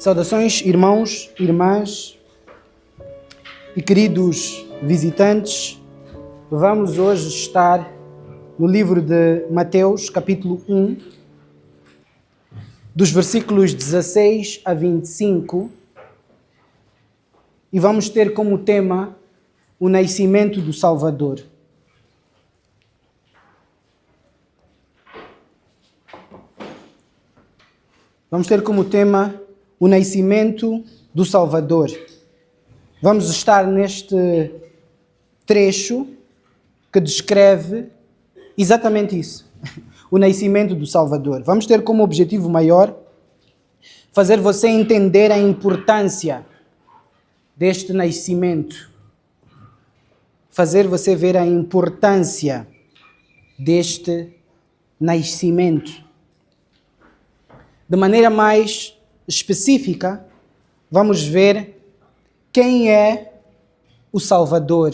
Saudações, irmãos, irmãs e queridos visitantes. Vamos hoje estar no livro de Mateus, capítulo 1, dos versículos 16 a 25, e vamos ter como tema o nascimento do Salvador. Vamos ter como tema o nascimento do Salvador. Vamos estar neste trecho que descreve exatamente isso, o nascimento do Salvador. Vamos ter como objetivo maior fazer você entender a importância deste nascimento, fazer você ver a importância deste nascimento. De maneira mais específica, vamos ver quem é o Salvador.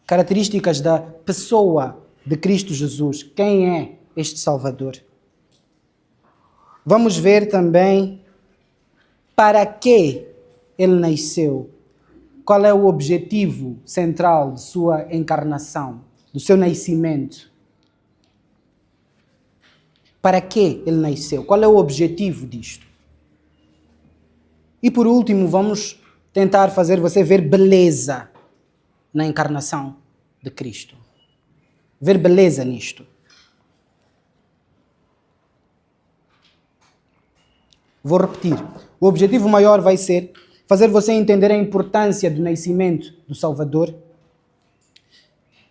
Características da pessoa de Cristo Jesus. Quem é este Salvador? Vamos ver também para que ele nasceu. Qual é o objetivo central de sua encarnação, do seu nascimento? Para que ele nasceu? Qual é o objetivo disto? E por último, vamos tentar fazer você ver beleza na encarnação de Cristo. Ver beleza nisto. Vou repetir. O objetivo maior vai ser fazer você entender a importância do nascimento do Salvador.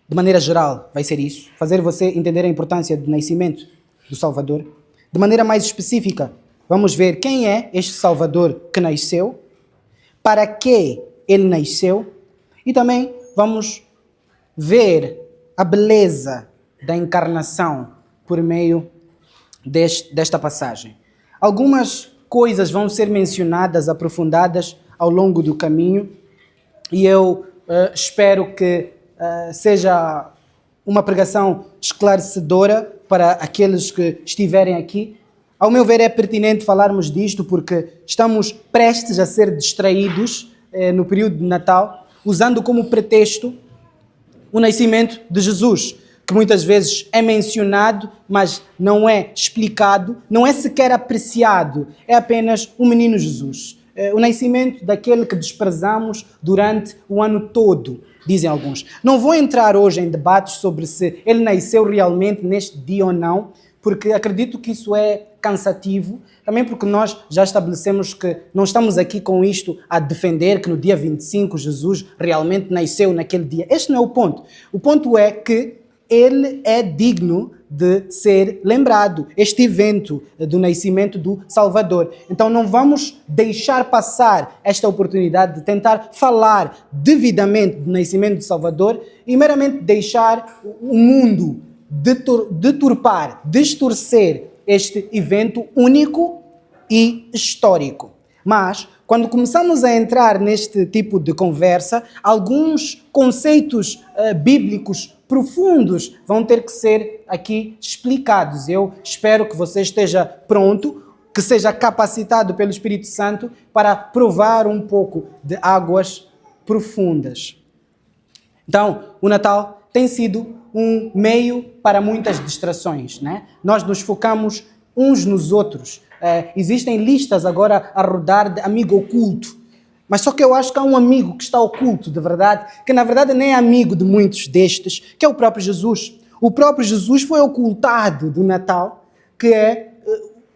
De maneira geral, vai ser isso. Fazer você entender a importância do nascimento do Salvador. De maneira mais específica, vamos ver quem é este Salvador que nasceu, para que ele nasceu, e também vamos ver a beleza da encarnação por meio desta passagem. Algumas coisas vão ser mencionadas, aprofundadas ao longo do caminho, e eu espero que seja uma pregação esclarecedora para aqueles que estiverem aqui. Ao meu ver, é pertinente falarmos disto porque estamos prestes a ser distraídos no período de Natal, usando como pretexto o nascimento de Jesus, que muitas vezes é mencionado, mas não é explicado, não é sequer apreciado, é apenas o menino Jesus. O nascimento daquele que desprezamos durante o ano todo, dizem alguns. Não vou entrar hoje em debates sobre se ele nasceu realmente neste dia ou não, porque acredito que isso é cansativo, também porque nós já estabelecemos que não estamos aqui com isto a defender que no dia 25 Jesus realmente nasceu naquele dia. Este não é o ponto. O ponto é que ele é digno de ser lembrado, este evento do nascimento do Salvador. Então não vamos deixar passar esta oportunidade de tentar falar devidamente do nascimento do Salvador e meramente deixar o mundo deturpar, distorcer este evento único e histórico. Mas, quando começamos a entrar neste tipo de conversa, alguns conceitos bíblicos profundos vão ter que ser aqui explicados. Eu espero que você esteja pronto, que seja capacitado pelo Espírito Santo para provar um pouco de águas profundas. Então, o Natal tem sido um meio para muitas distrações, né? Nós nos focamos uns nos outros. Existem listas agora a rodar de amigo oculto. Mas só que eu acho que há um amigo que está oculto, de verdade, que na verdade nem é amigo de muitos destes, que é o próprio Jesus. O próprio Jesus foi ocultado do Natal, que é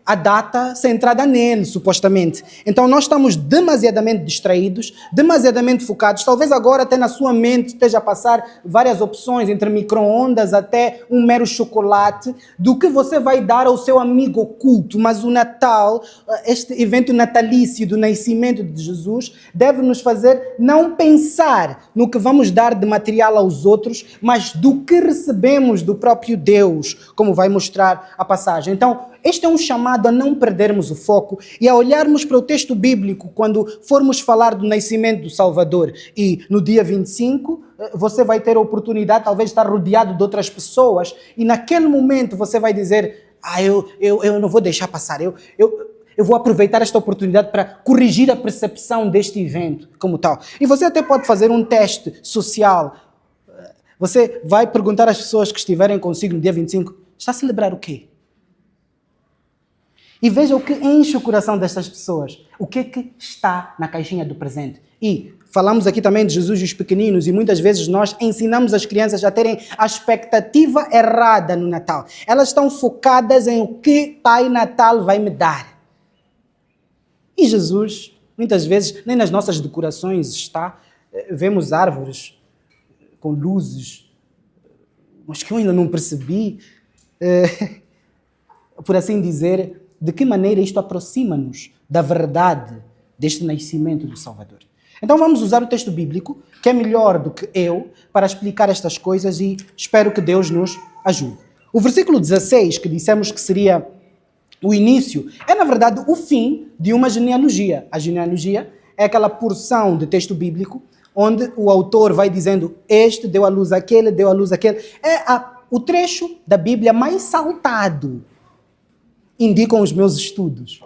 a data centrada nele, supostamente. Então nós estamos demasiadamente distraídos, demasiadamente focados. Talvez agora até na sua mente esteja a passar várias opções, entre micro-ondas até um mero chocolate, do que você vai dar ao seu amigo oculto. Mas o Natal, este evento natalício do nascimento de Jesus, deve nos fazer não pensar no que vamos dar de material aos outros, mas do que recebemos do próprio Deus, como vai mostrar a passagem. Então, este é um chamado a não perdermos o foco e a olharmos para o texto bíblico quando formos falar do nascimento do Salvador. E no dia 25, você vai ter a oportunidade talvez de estar rodeado de outras pessoas e naquele momento você vai dizer: eu não vou deixar passar, eu vou aproveitar esta oportunidade para corrigir a percepção deste evento como tal. E você até pode fazer um teste social. Você vai perguntar às pessoas que estiverem consigo no dia 25, está a celebrar o quê? E veja o que enche o coração destas pessoas. O que é que está na caixinha do presente? E falamos aqui também de Jesus e os pequeninos, e muitas vezes nós ensinamos as crianças a terem a expectativa errada no Natal. Elas estão focadas em o que Pai Natal vai me dar. E Jesus, muitas vezes, nem nas nossas decorações está. Vemos árvores com luzes, mas que eu ainda não percebi, por assim dizer, de que maneira isto aproxima-nos da verdade deste nascimento do Salvador. Então vamos usar o texto bíblico, que é melhor do que eu, para explicar estas coisas e espero que Deus nos ajude. O versículo 16, que dissemos que seria o início, é na verdade o fim de uma genealogia. A genealogia é aquela porção de texto bíblico onde o autor vai dizendo este deu à luz aquele, deu à luz aquele. É o trecho da Bíblia mais saltado, indicam os meus estudos.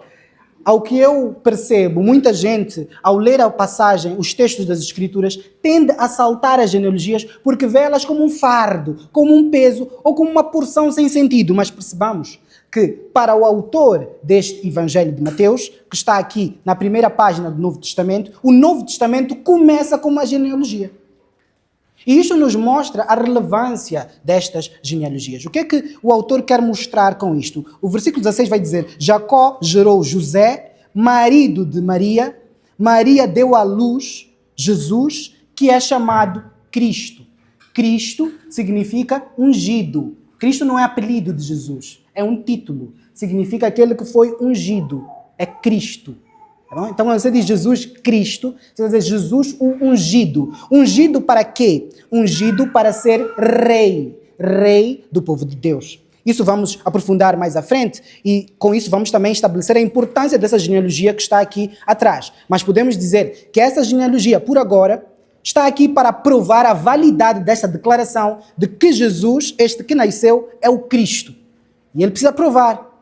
Ao que eu percebo, muita gente, ao ler a passagem, os textos das Escrituras, tende a saltar as genealogias porque vê elas como um fardo, como um peso ou como uma porção sem sentido. Mas percebamos que, para o autor deste Evangelho de Mateus, que está aqui na primeira página do Novo Testamento, o Novo Testamento começa com uma genealogia. E isto nos mostra a relevância destas genealogias. O que é que o autor quer mostrar com isto? O versículo 16 vai dizer: Jacó gerou José, marido de Maria. Maria deu à luz Jesus, que é chamado Cristo. Cristo significa ungido. Cristo não é apelido de Jesus, é um título. Significa aquele que foi ungido. É Cristo. Então, quando você diz Jesus Cristo, você vai dizer Jesus o ungido. Ungido para quê? Ungido para ser rei. Rei do povo de Deus. Isso vamos aprofundar mais à frente e com isso vamos também estabelecer a importância dessa genealogia que está aqui atrás. Mas podemos dizer que essa genealogia, por agora, está aqui para provar a validade desta declaração de que Jesus, este que nasceu, é o Cristo. E ele precisa provar.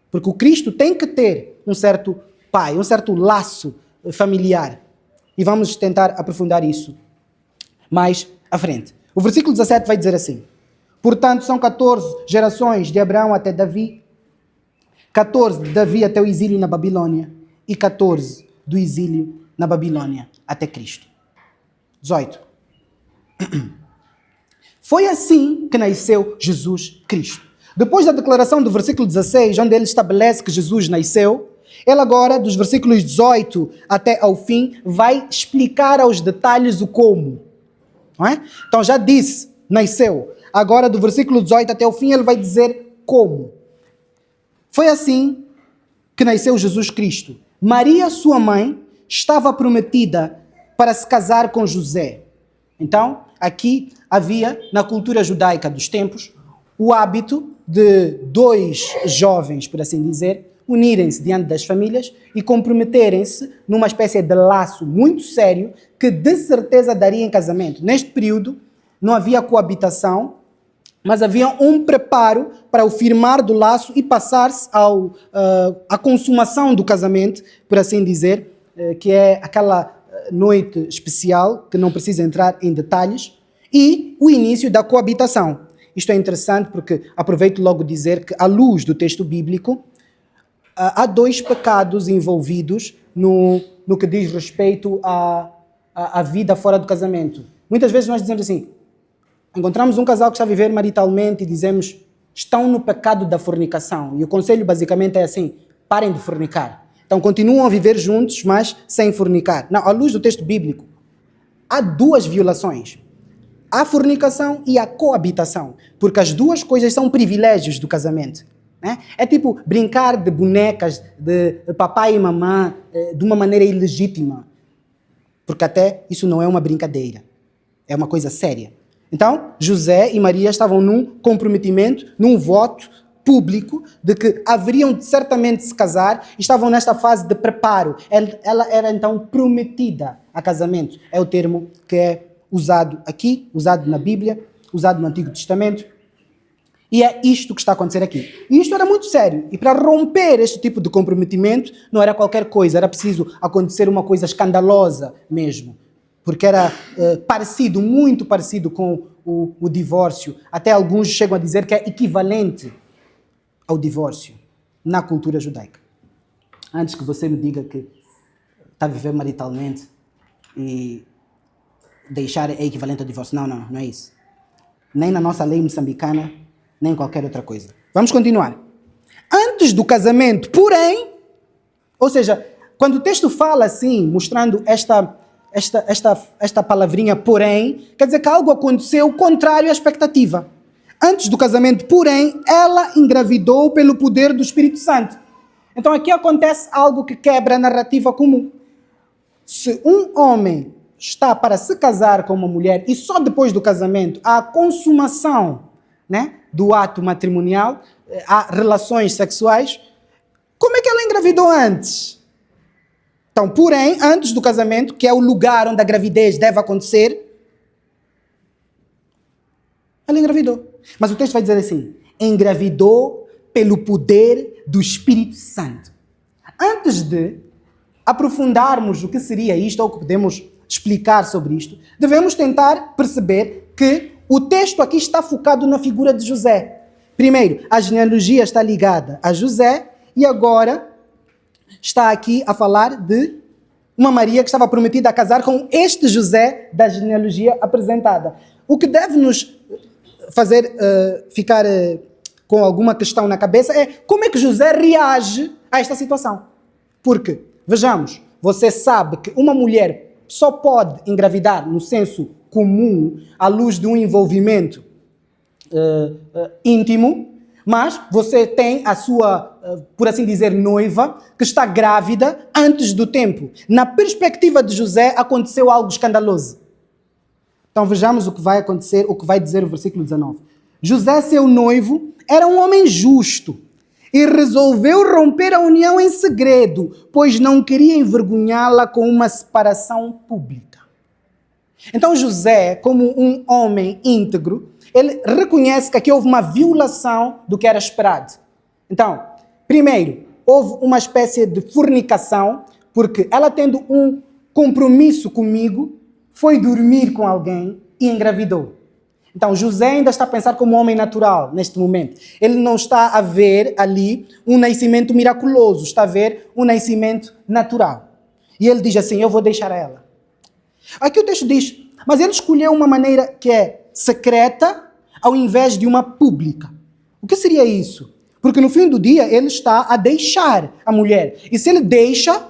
Porque o Cristo tem que ter um certo pai, um certo laço familiar. E vamos tentar aprofundar isso mais à frente. O versículo 17 vai dizer assim: portanto, são 14 gerações de Abraão até Davi, 14 de Davi até o exílio na Babilônia e 14 do exílio na Babilônia até Cristo. 18. Foi assim que nasceu Jesus Cristo. Depois da declaração do versículo 16, onde ele estabelece que Jesus nasceu, ele agora, dos versículos 18 até ao fim, vai explicar aos detalhes o como. Não é? Então já disse, nasceu. Agora, do versículo 18 até o fim, ele vai dizer como. Foi assim que nasceu Jesus Cristo. Maria, sua mãe, estava prometida para se casar com José. Então, aqui havia, na cultura judaica dos tempos, o hábito de dois jovens, por assim dizer, unirem-se diante das famílias e comprometerem-se numa espécie de laço muito sério que de certeza daria em casamento. Neste período não havia coabitação, mas havia um preparo para o firmar do laço e passar-se à consumação do casamento, por assim dizer, que é aquela noite especial, que não precisa entrar em detalhes, e o início da coabitação. Isto é interessante porque aproveito logo dizer que, à luz do texto bíblico, há dois pecados envolvidos no que diz respeito à vida fora do casamento. Muitas vezes nós dizemos assim, encontramos um casal que está a viver maritalmente e dizemos, estão no pecado da fornicação. E o conselho basicamente é assim, parem de fornicar. Então continuam a viver juntos, mas sem fornicar. Não, à luz do texto bíblico, há duas violações. A fornicação e a coabitação. Porque as duas coisas são privilégios do casamento. Né? É tipo brincar de bonecas de papai e mamã de uma maneira ilegítima. Porque até isso não é uma brincadeira. É uma coisa séria. Então, José e Maria estavam num comprometimento, num voto público de que haveriam de certamente se casar e estavam nesta fase de preparo. Ela era então prometida a casamento. É o termo que é usado aqui, usado na Bíblia, usado no Antigo Testamento. E é isto que está a acontecer aqui. E isto era muito sério. E para romper este tipo de comprometimento, não era qualquer coisa. Era preciso acontecer uma coisa escandalosa mesmo. Porque era parecido, muito parecido com o divórcio. Até alguns chegam a dizer que é equivalente ao divórcio na cultura judaica. Antes que você me diga que está a viver maritalmente e deixar é equivalente ao divórcio. Não é isso. Nem na nossa lei moçambicana, nem qualquer outra coisa. Vamos continuar. Antes do casamento, porém, ou seja, quando o texto fala assim, mostrando esta palavrinha porém, quer dizer que algo aconteceu contrário à expectativa. Antes do casamento, porém, ela engravidou pelo poder do Espírito Santo. Então aqui acontece algo que quebra a narrativa comum. Se um homem está para se casar com uma mulher e só depois do casamento há a consumação, né, do ato matrimonial, há relações sexuais, como é que ela engravidou antes? Então, porém, antes do casamento, que é o lugar onde a gravidez deve acontecer, ela engravidou. Mas o texto vai dizer assim, engravidou pelo poder do Espírito Santo. Antes de aprofundarmos o que seria isto, ou que podemos explicar sobre isto, devemos tentar perceber que o texto aqui está focado na figura de José. Primeiro, a genealogia está ligada a José e agora está aqui a falar de uma Maria que estava prometida a casar com este José da genealogia apresentada. O que deve nos fazer ficar com alguma questão na cabeça é como é que José reage a esta situação. Porque, vejamos, você sabe que uma mulher só pode engravidar no senso comum à luz de um envolvimento íntimo, mas você tem a sua, por assim dizer, noiva, que está grávida antes do tempo. Na perspectiva de José, aconteceu algo escandaloso. Então vejamos o que vai acontecer, o que vai dizer o versículo 19. José, seu noivo, era um homem justo e resolveu romper a união em segredo, pois não queria envergonhá-la com uma separação pública. Então José, como um homem íntegro, ele reconhece que aqui houve uma violação do que era esperado. Então, primeiro, houve uma espécie de fornicação, porque ela tendo um compromisso comigo, foi dormir com alguém e engravidou. Então, José ainda está a pensar como um homem natural neste momento. Ele não está a ver ali um nascimento miraculoso, está a ver um nascimento natural. E ele diz assim, eu vou deixar ela. Aqui o texto diz, mas ele escolheu uma maneira que é secreta ao invés de uma pública. O que seria isso? Porque no fim do dia ele está a deixar a mulher. E se ele deixa,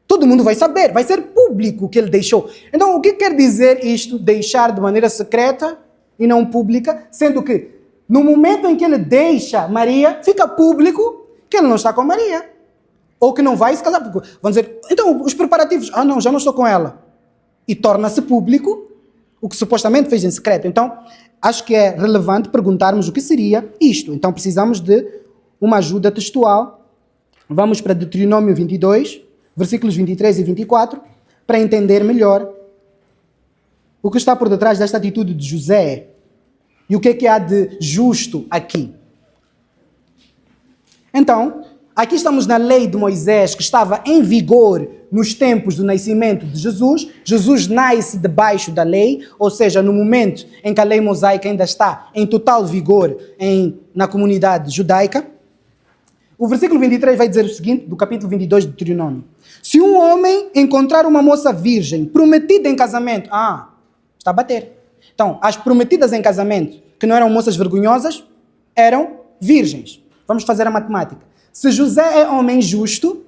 todo mundo vai saber, vai ser público que ele deixou. Então o que quer dizer isto, deixar de maneira secreta e não pública, sendo que no momento em que ele deixa Maria, fica público que ele não está com Maria. Ou que não vai se casar. Vão dizer, então os preparativos, não, já não estou com ela. E torna-se público o que supostamente fez em secreto. Então, acho que é relevante perguntarmos o que seria isto. Então, precisamos de uma ajuda textual. Vamos para Deuteronômio 22, versículos 23 e 24, para entender melhor o que está por detrás desta atitude de José e o que é que há de justo aqui. Então, aqui estamos na lei de Moisés, que estava em vigor nos tempos do nascimento de Jesus. Jesus nasce debaixo da lei, ou seja, no momento em que a lei mosaica ainda está em total vigor na comunidade judaica. O versículo 23 vai dizer o seguinte, do capítulo 22 de Deuteronômio. Se um homem encontrar uma moça virgem prometida em casamento, está a bater. Então, as prometidas em casamento, que não eram moças vergonhosas, eram virgens. Vamos fazer a matemática. Se José é homem justo,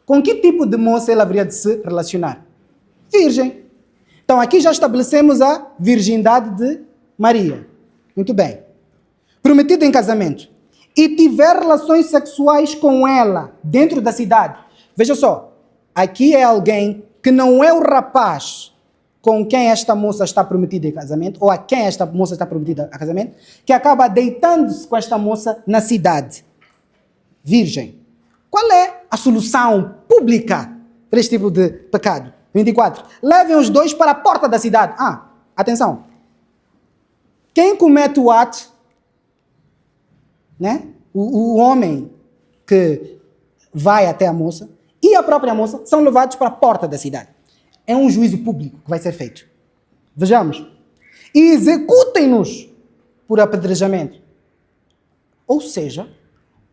com que tipo de moça ele haveria de se relacionar? Virgem. Então aqui já estabelecemos a virgindade de Maria. Muito bem. Prometido em casamento. E tiver relações sexuais com ela dentro da cidade. Veja só, aqui é alguém que não é o rapaz com quem esta moça está prometida em casamento, ou a quem esta moça está prometida a casamento, que acaba deitando-se com esta moça na cidade. Virgem. Qual é a solução pública para este tipo de pecado? 24. Levem os dois para a porta da cidade. Atenção. Quem comete o ato né? O homem que vai até a moça e a própria moça são levados para a porta da cidade. É um juízo público que vai ser feito. Vejamos. E executem-nos por apedrejamento. Ou seja,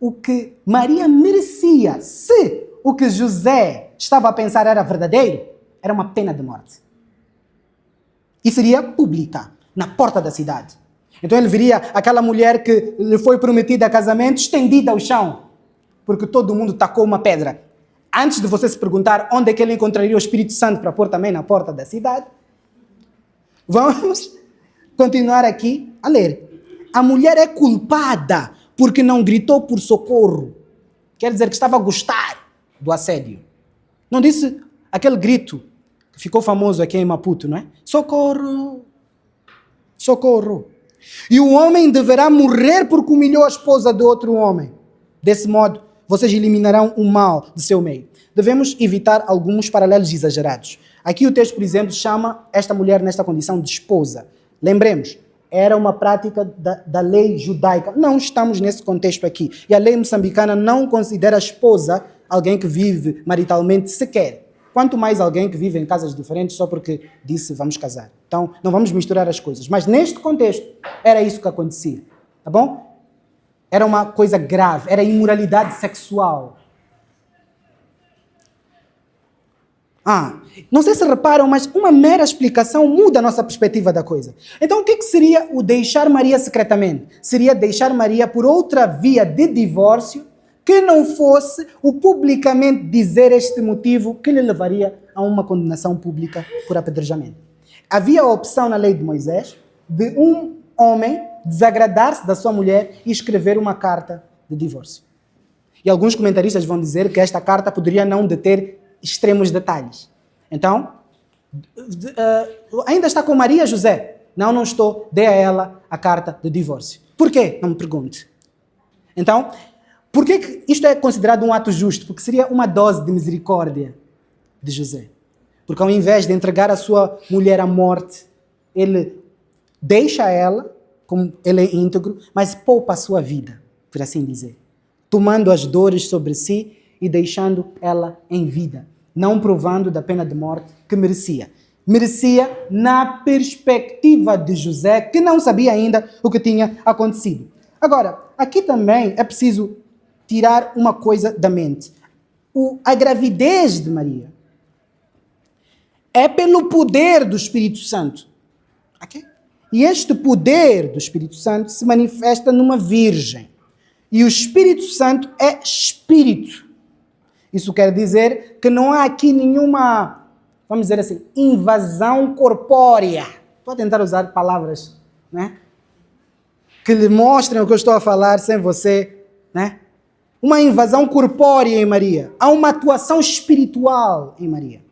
o que Maria merecia, se o que José estava a pensar era verdadeiro, era uma pena de morte. E seria pública, na porta da cidade. Então ele veria aquela mulher que lhe foi prometida a casamento estendida ao chão, porque todo mundo tacou uma pedra. Antes de você se perguntar onde é que ele encontraria o Espírito Santo para pôr também na porta da cidade, vamos continuar aqui a ler. A mulher é culpada porque não gritou por socorro. Quer dizer que estava a gostar do assédio. Não disse aquele grito que ficou famoso aqui em Maputo, não é? Socorro! Socorro! E o homem deverá morrer porque humilhou a esposa de outro homem. Desse modo, vocês eliminarão o mal de seu meio. Devemos evitar alguns paralelos exagerados. Aqui o texto, por exemplo, chama esta mulher nesta condição de esposa. Lembremos, era uma prática da lei judaica. Não estamos nesse contexto aqui. E a lei moçambicana não considera a esposa alguém que vive maritalmente sequer. Quanto mais alguém que vive em casas diferentes só porque disse vamos casar. Então, não vamos misturar as coisas. Mas neste contexto, era isso que acontecia. Tá bom? Era uma coisa grave. Era imoralidade sexual. Não sei se reparam, mas uma mera explicação muda a nossa perspectiva da coisa. Então, o que seria o deixar Maria secretamente? Seria deixar Maria por outra via de divórcio que não fosse o publicamente dizer este motivo que lhe levaria a uma condenação pública por apedrejamento. Havia a opção na lei de Moisés de um homem desagradar-se da sua mulher e escrever uma carta de divórcio. E alguns comentaristas vão dizer que esta carta poderia não deter extremos detalhes. Então, ainda está com Maria, José? Não estou. Dê a ela a carta de divórcio. Por quê? Não me pergunte. Então, por que isto é considerado um ato justo? Porque seria uma dose de misericórdia de José. Porque ao invés de entregar a sua mulher à morte, ele deixa ela, como ele é íntegro, mas poupa a sua vida, por assim dizer. Tomando as dores sobre si e deixando ela em vida. Não provando da pena de morte que merecia. Merecia na perspectiva de José, que não sabia ainda o que tinha acontecido. Agora, aqui também é preciso tirar uma coisa da mente. A gravidez de Maria é pelo poder do Espírito Santo. Okay? E este poder do Espírito Santo se manifesta numa virgem. E o Espírito Santo é Espírito. Isso quer dizer que não há aqui nenhuma, vamos dizer assim, invasão corpórea. Estou a tentar usar palavras, né, que lhe mostrem o que eu estou a falar sem você, né? Uma invasão corpórea em Maria. Há uma atuação espiritual em Maria.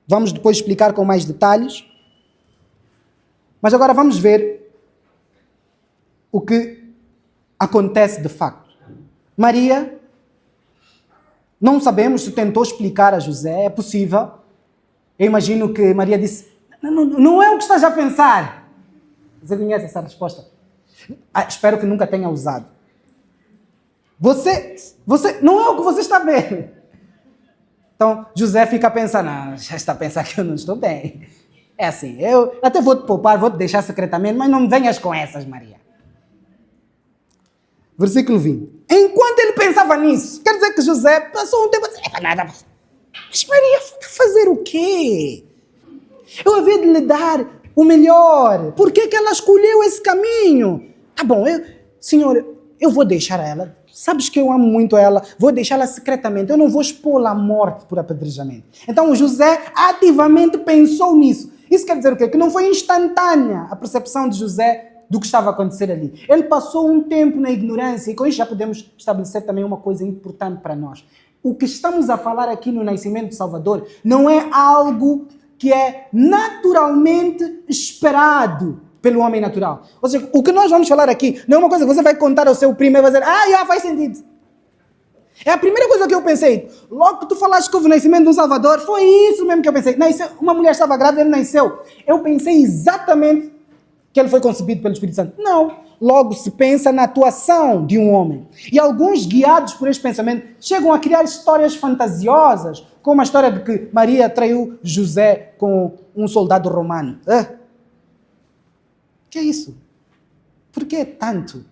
Vamos depois explicar com mais detalhes. Mas agora vamos ver o que acontece de facto. Maria, não sabemos se tentou explicar a José, é possível. Eu imagino que Maria disse, não é o que estás a pensar. Você conhece essa resposta? Espero que nunca tenha usado. Você, não é o que você está vendo. Então, José fica pensando, já está a pensar que eu não estou bem. É assim, eu até vou te poupar, vou te deixar secretamente, mas não me venhas com essas, Maria. Versículo 20. Enquanto ele pensava nisso, quer dizer que José passou um tempo assim, nada. Mas Maria, fazer o quê? Eu havia de lhe dar o melhor. Por que ela escolheu esse caminho? Tá bom, Senhor, eu vou deixar ela. Sabes que eu amo muito ela. Vou deixá-la secretamente. Eu não vou expô-la à morte por apedrejamento. Então José ativamente pensou nisso. Isso quer dizer o quê? Que não foi instantânea a percepção de José do que estava a acontecer ali. Ele passou um tempo na ignorância e com isso já podemos estabelecer também uma coisa importante para nós. O que estamos a falar aqui no nascimento de Salvador não é algo que é naturalmente esperado pelo homem natural. Ou seja, o que nós vamos falar aqui não é uma coisa que você vai contar ao seu primo e vai dizer, já faz sentido. É a primeira coisa que eu pensei. Logo que tu falaste que houve o nascimento de um Salvador, foi isso mesmo que eu pensei. Uma mulher estava grávida, ele nasceu. Eu pensei exatamente que ele foi concebido pelo Espírito Santo. Não. Logo se pensa na atuação de um homem. E alguns, guiados por este pensamento, chegam a criar histórias fantasiosas, como a história de que Maria traiu José com um soldado romano. Que é isso? Por que tanto?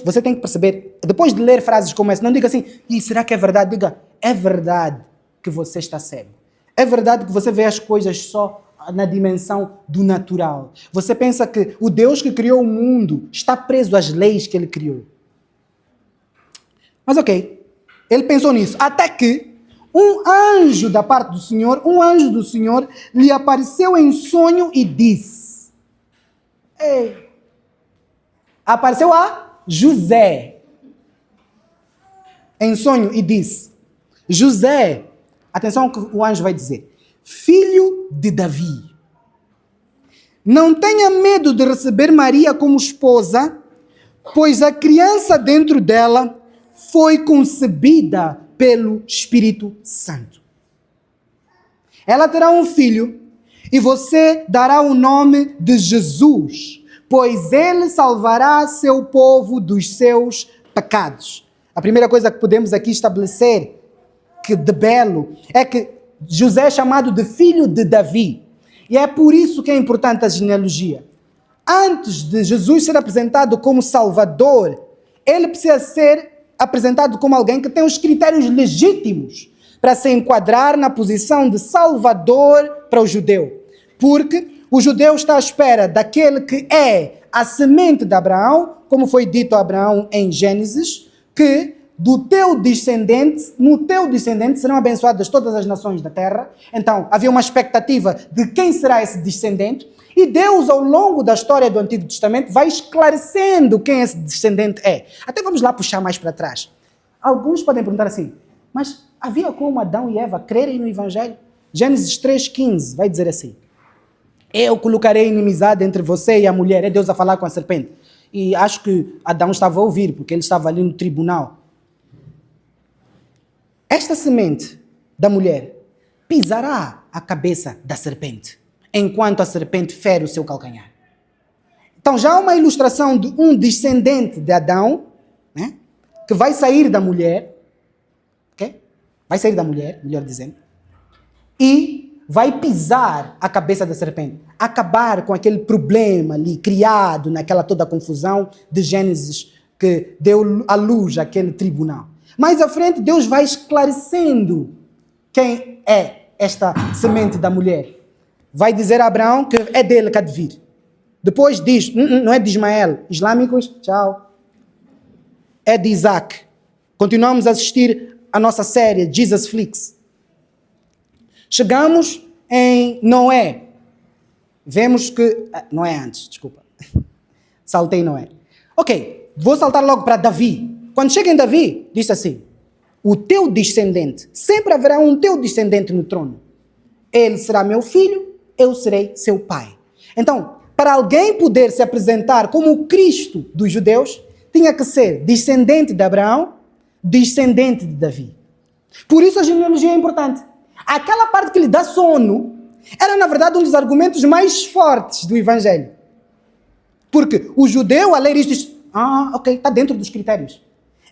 Você tem que perceber, depois de ler frases como essa, não diga assim, e será que é verdade? Diga, é verdade que você está cego. É verdade que você vê as coisas só na dimensão do natural. Você pensa que o Deus que criou o mundo está preso às leis que ele criou. Mas ok, ele pensou nisso. Até que um anjo da parte do Senhor, um anjo do Senhor, lhe apareceu em sonho e disse... Ei, apareceu a José em sonho e disse... José, atenção ao que o anjo vai dizer. Filho de Davi, não tenha medo de receber Maria como esposa, pois a criança dentro dela foi concebida pelo Espírito Santo. Ela terá um filho e você dará o nome de Jesus, pois ele salvará seu povo dos seus pecados. A primeira coisa que podemos aqui estabelecer que de belo é que José é chamado de filho de Davi. E é por isso que é importante a genealogia. Antes de Jesus ser apresentado como Salvador, ele precisa ser apresentado como alguém que tem os critérios legítimos para se enquadrar na posição de Salvador para o judeu. Porque o judeu está à espera daquele que é a semente de Abraão, como foi dito a Abraão em Gênesis, que no teu descendente serão abençoadas todas as nações da terra. Então, havia uma expectativa de quem será esse descendente. E Deus, ao longo da história do Antigo Testamento, vai esclarecendo quem esse descendente é. Até vamos lá puxar mais para trás. Alguns podem perguntar assim, mas havia como Adão e Eva crerem no Evangelho? Gênesis 3,15 vai dizer assim, eu colocarei inimizade entre você e a mulher. É Deus a falar com a serpente. E acho que Adão estava a ouvir, porque ele estava ali no tribunal. Esta semente da mulher pisará a cabeça da serpente, enquanto a serpente fere o seu calcanhar. Então já há uma ilustração de um descendente de Adão, né, que vai sair da mulher, okay? Vai sair da mulher, melhor dizendo, e vai pisar a cabeça da serpente, acabar com aquele problema ali criado naquela toda confusão de Gênesis que deu à luz aquele tribunal. Mais à frente, Deus vai esclarecendo quem é esta semente da mulher. Vai dizer a Abraão que é dele que há de vir. Depois diz, não é de Ismael. Islâmicos, tchau. É de Isaac. Continuamos a assistir a nossa série Jesus Flix. Chegamos em Noé. Vemos que... Noé antes, desculpa. Saltei Noé. Ok, vou saltar logo para Davi. Quando chega em Davi, diz assim, o teu descendente, sempre haverá um teu descendente no trono. Ele será meu filho, eu serei seu pai. Então, para alguém poder se apresentar como o Cristo dos judeus, tinha que ser descendente de Abraão, descendente de Davi. Por isso a genealogia é importante. Aquela parte que lhe dá sono era, na verdade, um dos argumentos mais fortes do Evangelho. Porque o judeu, a ler isto, diz, ok, está dentro dos critérios.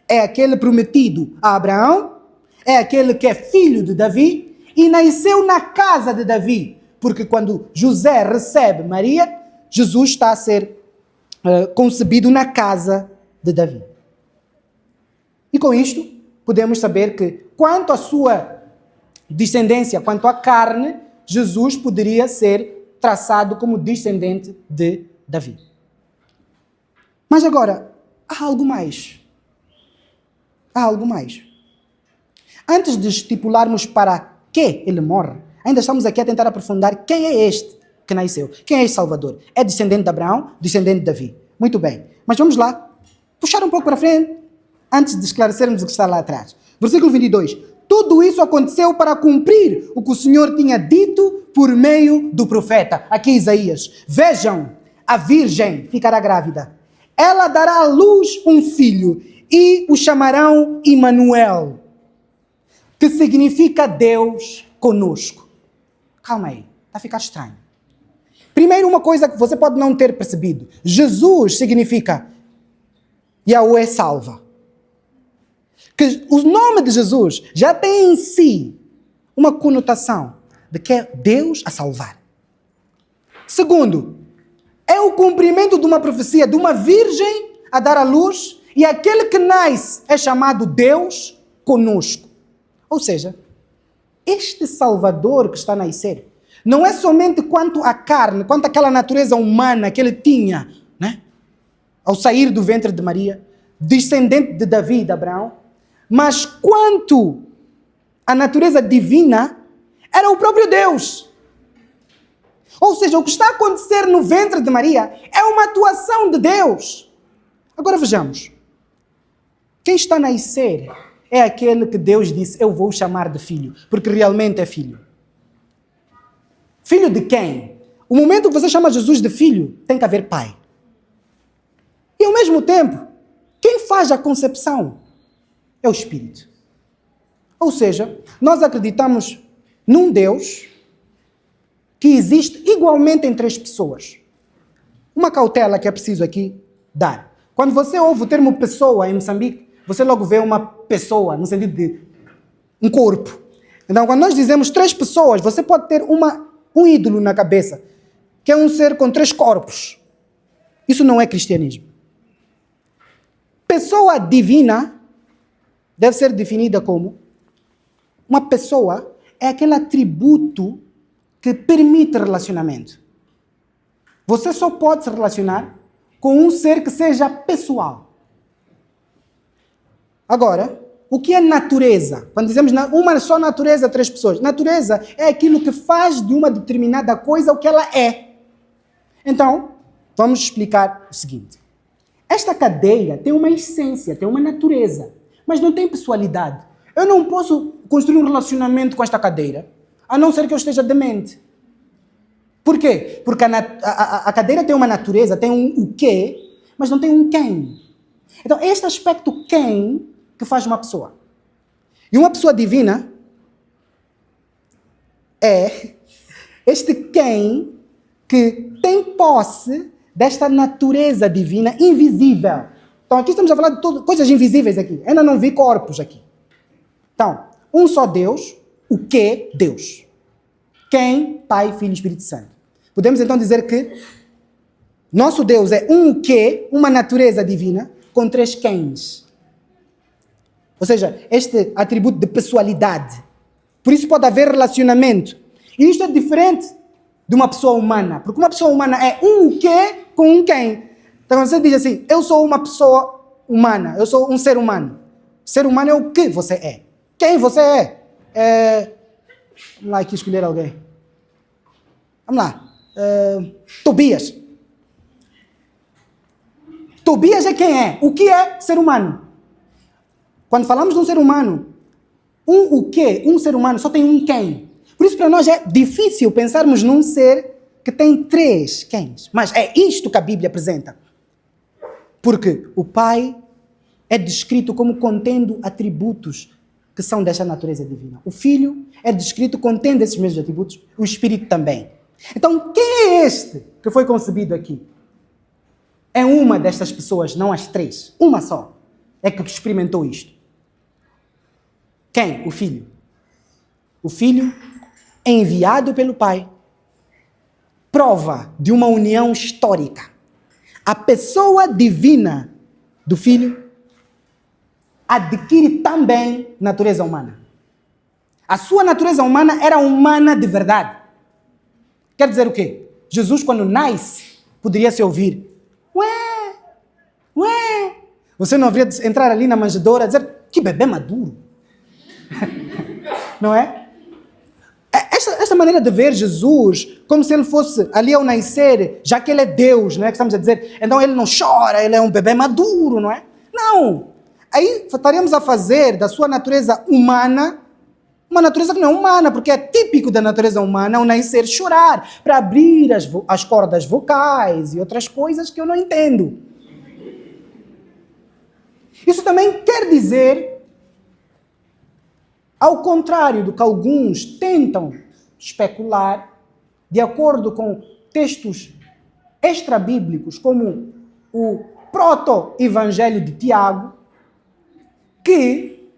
É aquele prometido a Abraão, é aquele que é filho de Davi e nasceu na casa de Davi. Porque quando José recebe Maria, Jesus está a ser concebido na casa de Davi. E com isto, podemos saber que quanto à sua descendência, quanto à carne, Jesus poderia ser traçado como descendente de Davi. Mas agora, há algo mais. Há algo mais. Antes de estipularmos para que ele morre, ainda estamos aqui a tentar aprofundar quem é este que nasceu. Quem é este Salvador? É descendente de Abraão, descendente de Davi. Muito bem. Mas vamos lá, puxar um pouco para frente, antes de esclarecermos o que está lá atrás. Versículo 22. Tudo isso aconteceu para cumprir o que o Senhor tinha dito por meio do profeta. Aqui Isaías. Vejam, a virgem ficará grávida. Ela dará à luz um filho e o chamarão Emanuel, que significa Deus conosco. Calma aí, está a ficar estranho. Primeiro, uma coisa que você pode não ter percebido. Jesus significa Yahweh salva. Que o nome de Jesus já tem em si uma conotação de que é Deus a salvar. Segundo, é o cumprimento de uma profecia de uma virgem a dar à luz, e aquele que nasce é chamado Deus conosco. Ou seja, este Salvador que está a nascer não é somente quanto à carne, quanto àquela natureza humana que ele tinha, né? Ao sair do ventre de Maria, descendente de Davi e de Abraão, mas quanto à natureza divina, era o próprio Deus. Ou seja, o que está a acontecer no ventre de Maria é uma atuação de Deus. Agora vejamos. Quem está a nascer é aquele que Deus disse, eu vou chamar de filho, porque realmente é filho. Filho de quem? O momento que você chama Jesus de filho, tem que haver pai. E ao mesmo tempo, quem faz a concepção é o Espírito. Ou seja, nós acreditamos num Deus que existe igualmente em três pessoas. Uma cautela que é preciso aqui dar. Quando você ouve o termo pessoa em Moçambique, você logo vê uma pessoa, no sentido de um corpo. Então, quando nós dizemos três pessoas, você pode ter um ídolo na cabeça, que é um ser com três corpos. Isso não é cristianismo. Pessoa divina deve ser definida como uma pessoa é aquele atributo que permite relacionamento. Você só pode se relacionar com um ser que seja pessoal. Agora, o que é natureza? Quando dizemos uma só natureza, três pessoas. Natureza é aquilo que faz de uma determinada coisa o que ela é. Então, vamos explicar o seguinte. Esta cadeira tem uma essência, tem uma natureza, mas não tem pessoalidade. Eu não posso construir um relacionamento com esta cadeira, a não ser que eu esteja demente. Por quê? Porque a cadeira tem uma natureza, tem um quê, mas não tem um quem. Então, este aspecto quem que faz uma pessoa. E uma pessoa divina é este quem que tem posse desta natureza divina invisível. Então, aqui estamos a falar de coisas invisíveis aqui. Ainda não vi corpos aqui. Então, um só Deus, o que? Deus. Quem? Pai, Filho e Espírito Santo. Podemos então dizer que nosso Deus é um que, uma natureza divina, com três quens. Ou seja, este atributo de pessoalidade. Por isso pode haver relacionamento. E isto é diferente de uma pessoa humana. Porque uma pessoa humana é um que com um quem. Então você diz assim, eu sou uma pessoa humana, eu sou um ser humano. Ser humano é o que você é. Quem você é? Vamos lá aqui escolher alguém. Vamos lá. Tobias. Tobias é quem é. O que é ser humano? Quando falamos de um ser humano, o quê? Um ser humano só tem um quem. Por isso para nós é difícil pensarmos num ser que tem três quens. Mas é isto que a Bíblia apresenta. Porque o Pai é descrito como contendo atributos que são desta natureza divina. O Filho é descrito contendo esses mesmos atributos. O Espírito também. Então, quem é este que foi concebido aqui? É uma destas pessoas, não as três. Uma só é que experimentou isto. Quem? O Filho. O Filho é enviado pelo Pai. Prova de uma união histórica. A pessoa divina do Filho adquire também natureza humana. A sua natureza humana era humana de verdade. Quer dizer o quê? Jesus, quando nasce, poderia se ouvir. Ué. Você não haveria de entrar ali na manjedoura e dizer, que bebê maduro. Não é? Esta maneira de ver Jesus, como se ele fosse ali ao nascer, já que ele é Deus, não é que estamos a dizer, então ele não chora, ele é um bebê maduro, não é? Não. Aí estaríamos a fazer da sua natureza humana uma natureza que não é humana, porque é típico da natureza humana ao nascer chorar, para abrir as cordas vocais e outras coisas que eu não entendo. Isso também quer dizer, ao contrário do que alguns tentam especular, de acordo com textos extra-bíblicos, como o proto-evangelho de Tiago, que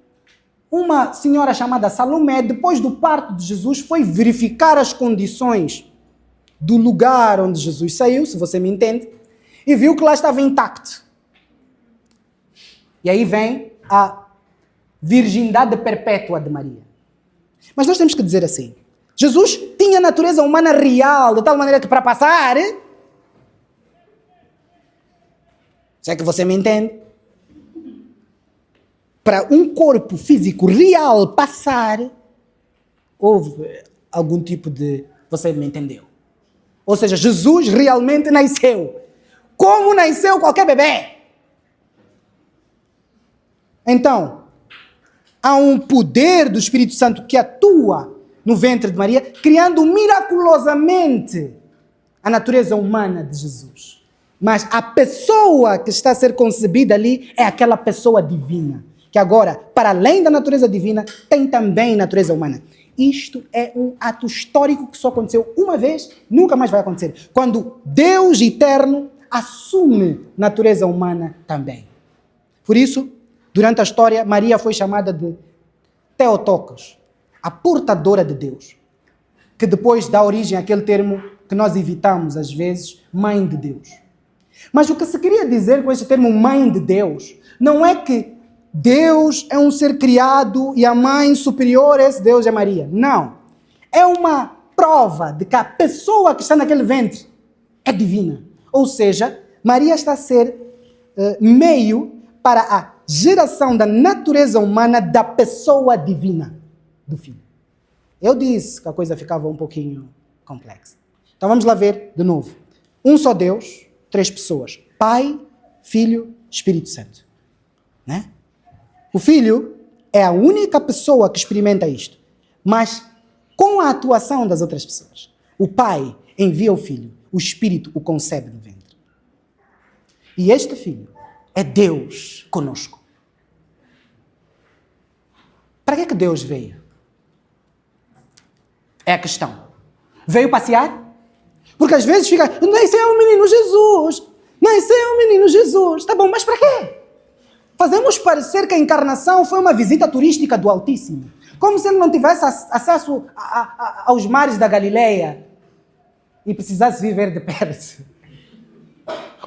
uma senhora chamada Salomé, depois do parto de Jesus, foi verificar as condições do lugar onde Jesus saiu, se você me entende, e viu que lá estava intacto. E aí vem a virgindade perpétua de Maria. Mas nós temos que dizer assim, Jesus tinha natureza humana real, de tal maneira que para passar, se é que você me entende, para um corpo físico real passar, houve algum tipo de... Você me entendeu? Ou seja, Jesus realmente nasceu. Como nasceu qualquer bebê. Então, há um poder do Espírito Santo que atua no ventre de Maria, criando miraculosamente a natureza humana de Jesus. Mas a pessoa que está a ser concebida ali é aquela pessoa divina, que agora, para além da natureza divina, tem também natureza humana. Isto é um ato histórico que só aconteceu uma vez, nunca mais vai acontecer. Quando Deus eterno assume natureza humana também. Por isso, durante a história, Maria foi chamada de Theotokos, a portadora de Deus, que depois dá origem àquele termo que nós evitamos às vezes, mãe de Deus. Mas o que se queria dizer com este termo mãe de Deus, não é que Deus é um ser criado e a mãe superior a esse Deus é Maria. Não. É uma prova de que a pessoa que está naquele ventre é divina. Ou seja, Maria está a ser meio para a geração da natureza humana da pessoa divina do Filho. Eu disse que a coisa ficava um pouquinho complexa. Então vamos lá ver de novo. Um só Deus, 3 pessoas. Pai, Filho, Espírito Santo. Né? O Filho é a única pessoa que experimenta isto, mas com a atuação das outras pessoas. O Pai envia o Filho, o Espírito o concebe no ventre. E este Filho é Deus conosco. Para que Deus veio? É a questão. Veio passear? Porque às vezes fica, nasceu o menino Jesus, nasceu o menino Jesus. Tá bom, mas para quê? Fazemos parecer que a encarnação foi uma visita turística do Altíssimo. Como se ele não tivesse acesso aos mares da Galileia e precisasse viver de perto.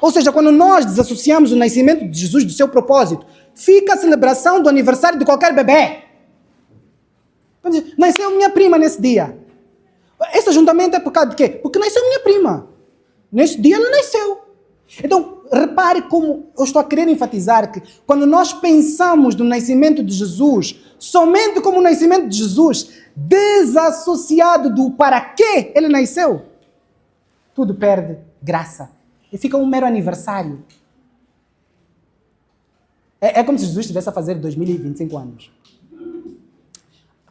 Ou seja, quando nós desassociamos o nascimento de Jesus do seu propósito, fica a celebração do aniversário de qualquer bebê. Nasceu minha prima nesse dia. Esse ajuntamento é por causa de quê? Porque nasceu minha prima. Nesse dia ela nasceu. Então, repare como eu estou a querer enfatizar que quando nós pensamos no nascimento de Jesus, somente como o nascimento de Jesus, desassociado do para que ele nasceu, tudo perde graça. E fica um mero aniversário. É como se Jesus estivesse a fazer 2025 anos.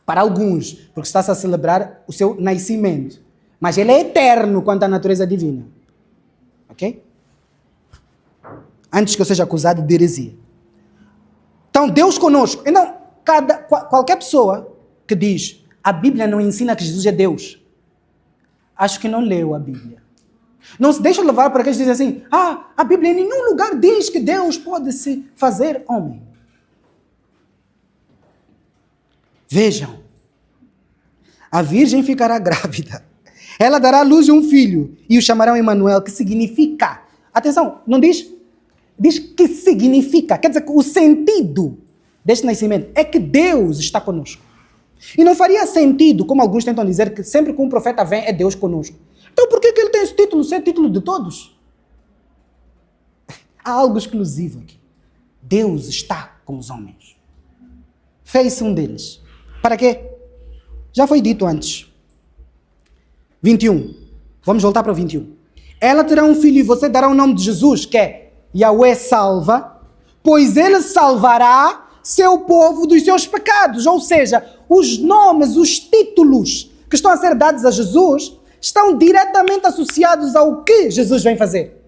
Para alguns, porque está-se a celebrar o seu nascimento. Mas ele é eterno quanto à natureza divina. Ok? Antes que eu seja acusado de heresia. Então, Deus conosco. Então, qualquer pessoa que diz a Bíblia não ensina que Jesus é Deus, acho que não leu a Bíblia. Não se deixa levar para aqueles que dizem assim, a Bíblia em nenhum lugar diz que Deus pode se fazer homem. Vejam, a virgem ficará grávida. Ela dará à luz um filho e o chamarão Emanuel, que significa, atenção, não diz que significa, quer dizer que o sentido deste nascimento é que Deus está conosco. E não faria sentido, como alguns tentam dizer, que sempre que um profeta vem é Deus conosco. Então por que ele tem esse título, ser título de todos? Há algo exclusivo aqui. Deus está com os homens. Fez-se um deles. Para quê? Já foi dito antes. 21. Vamos voltar para o 21. Ela terá um filho e você dará o nome de Jesus, que é Yahweh salva, pois ele salvará seu povo dos seus pecados. Ou seja, os nomes, os títulos que estão a ser dados a Jesus estão diretamente associados ao que Jesus vem fazer.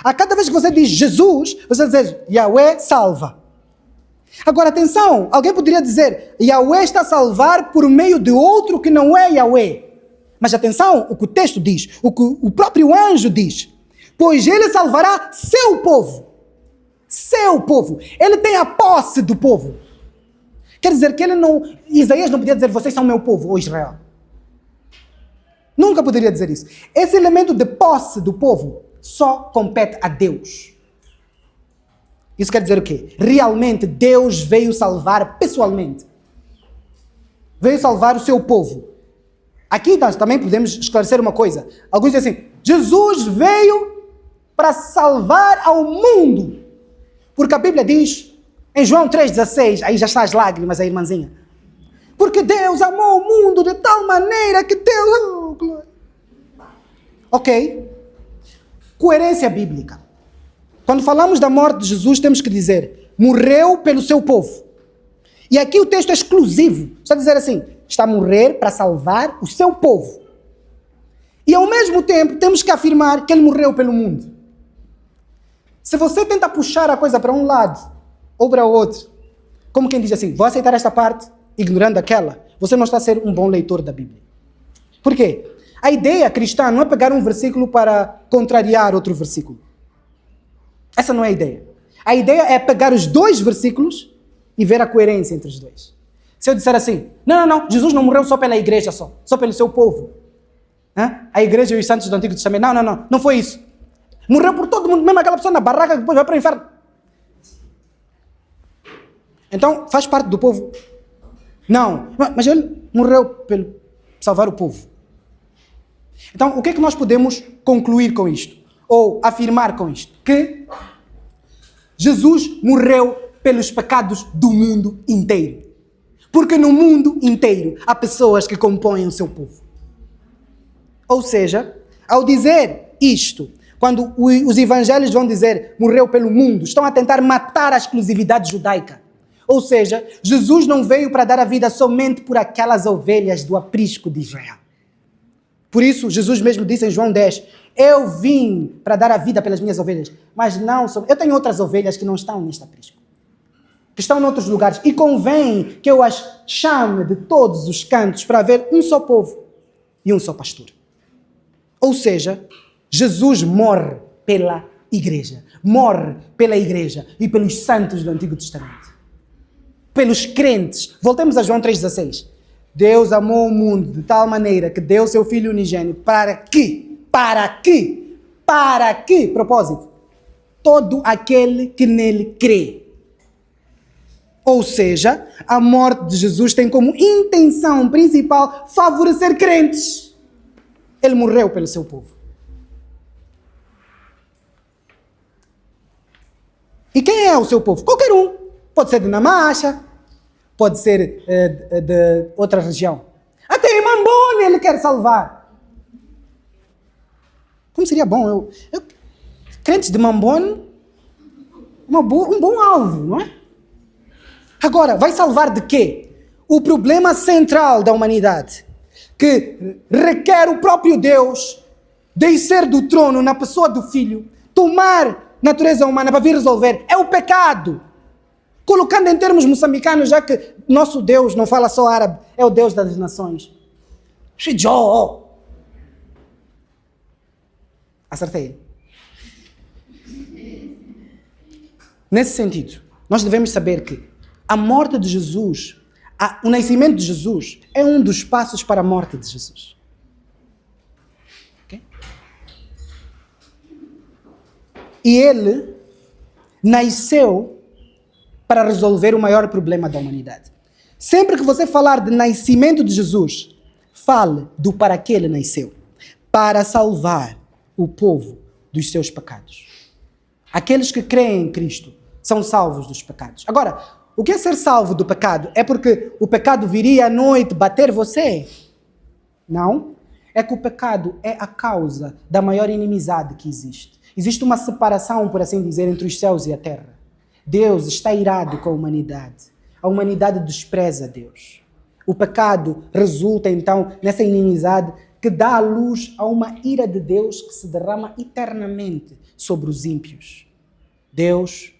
A cada vez que você diz Jesus, você diz Yahweh salva. Agora, atenção, alguém poderia dizer Yahweh está a salvar por meio de outro que não é Yahweh. Mas atenção, o que o texto diz, o que o próprio anjo diz. Pois ele salvará seu povo. Seu povo. Ele tem a posse do povo. Quer dizer que ele não... Isaías não podia dizer, vocês são meu povo, ou Israel. Nunca poderia dizer isso. Esse elemento de posse do povo só compete a Deus. Isso quer dizer o quê? Realmente Deus veio salvar pessoalmente. Veio salvar o seu povo. Aqui nós também podemos esclarecer uma coisa. Alguns dizem assim, Jesus veio para salvar ao mundo. Porque a Bíblia diz, em João 3,16, aí já está as lágrimas, a irmãzinha. Porque Deus amou o mundo de tal maneira que Deus... Oh, glória. Ok. Coerência bíblica. Quando falamos da morte de Jesus, temos que dizer, morreu pelo seu povo. E aqui o texto é exclusivo. Está a dizer assim, está a morrer para salvar o seu povo. E ao mesmo tempo, temos que afirmar que ele morreu pelo mundo. Se você tenta puxar a coisa para um lado ou para o outro, como quem diz assim, vou aceitar esta parte, ignorando aquela, você não está a ser um bom leitor da Bíblia. Por quê? A ideia cristã não é pegar um versículo para contrariar outro versículo. Essa não é a ideia. A ideia é pegar os dois versículos e ver a coerência entre os dois. Se eu disser assim, não, Jesus não morreu só pela igreja só pelo seu povo. A igreja e os santos do Antigo Testamento, não foi isso. Morreu por todo mundo, mesmo aquela pessoa na barraca que depois vai para o inferno. Então, faz parte do povo? Não, mas ele morreu para salvar o povo. Então, o que é que nós podemos concluir com isto? Ou afirmar com isto? Que Jesus morreu pelos pecados do mundo inteiro. Porque no mundo inteiro há pessoas que compõem o seu povo. Ou seja, ao dizer isto, quando os evangelhos vão dizer morreu pelo mundo, estão a tentar matar a exclusividade judaica. Ou seja, Jesus não veio para dar a vida somente por aquelas ovelhas do aprisco de Israel. Por isso, Jesus mesmo disse em João 10, eu vim para dar a vida pelas minhas ovelhas, mas não só... Eu tenho outras ovelhas que não estão neste aprisco, que estão em outros lugares, e convém que eu as chame de todos os cantos para haver um só povo e um só pastor. Ou seja, Jesus morre pela igreja e pelos santos do Antigo Testamento, pelos crentes. Voltemos a João 3,16. Deus amou o mundo de tal maneira que deu seu Filho unigênito para que, propósito, todo aquele que nele crê. Ou seja, a morte de Jesus tem como intenção principal favorecer crentes. Ele morreu pelo seu povo. E quem é o seu povo? Qualquer um. Pode ser de Namacha, pode ser de outra região. Até Mambone ele quer salvar. Como seria bom? Crentes de Mambone, um bom alvo, não é? Agora, vai salvar de quê? O problema central da humanidade, que requer o próprio Deus descer do trono na pessoa do Filho, tomar natureza humana para vir resolver, é o pecado. Colocando em termos moçambicanos, já que nosso Deus não fala só árabe, é o Deus das nações. Shijó. Acertei. Nesse sentido, nós devemos saber que a morte de Jesus, o nascimento de Jesus, é um dos passos para a morte de Jesus. Okay? E ele nasceu para resolver o maior problema da humanidade. Sempre que você falar de nascimento de Jesus, fale do para que ele nasceu. Para salvar o povo dos seus pecados. Aqueles que creem em Cristo são salvos dos pecados. Agora, o que é ser salvo do pecado? É porque o pecado viria à noite bater você? Não. É que o pecado é a causa da maior inimizade que existe. Existe uma separação, por assim dizer, entre os céus e a terra. Deus está irado com a humanidade. A humanidade despreza Deus. O pecado resulta, então, nessa inimizade que dá à luz a uma ira de Deus que se derrama eternamente sobre os ímpios. Deus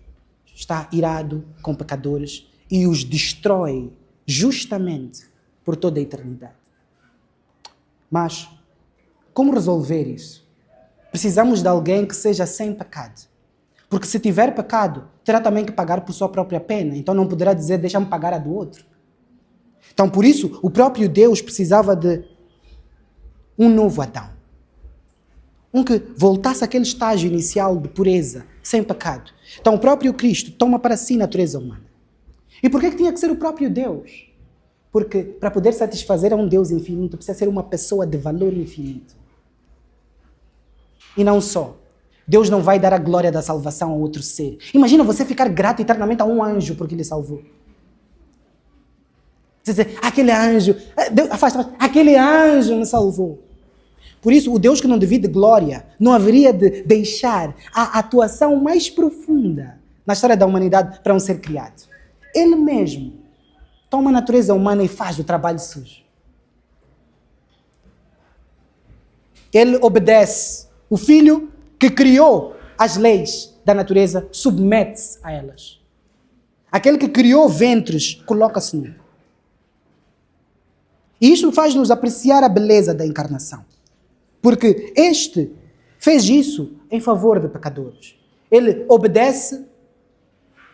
está irado com pecadores e os destrói justamente por toda a eternidade. Mas, como resolver isso? Precisamos de alguém que seja sem pecado. Porque se tiver pecado, terá também que pagar por sua própria pena. Então não poderá dizer, deixa-me pagar a do outro. Então, por isso, o próprio Deus precisava de um novo Adão. Um que voltasse àquele estágio inicial de pureza, sem pecado. Então, o próprio Cristo toma para si a natureza humana. E por que tinha que ser o próprio Deus? Porque para poder satisfazer a um Deus infinito, precisa ser uma pessoa de valor infinito. E não só. Deus não vai dar a glória da salvação a outro ser. Imagina você ficar grato eternamente a um anjo porque lhe salvou. Você dizer, aquele anjo, Deus, afasta, aquele anjo me salvou. Por isso, o Deus que não divide glória não haveria de deixar a atuação mais profunda na história da humanidade para um ser criado. Ele mesmo toma a natureza humana e faz o trabalho sujo. Ele obedece. O Filho que criou as leis da natureza submete-se a elas. Aquele que criou ventres coloca-se nu. E isto faz-nos apreciar a beleza da encarnação. Porque este fez isso em favor de pecadores. Ele obedece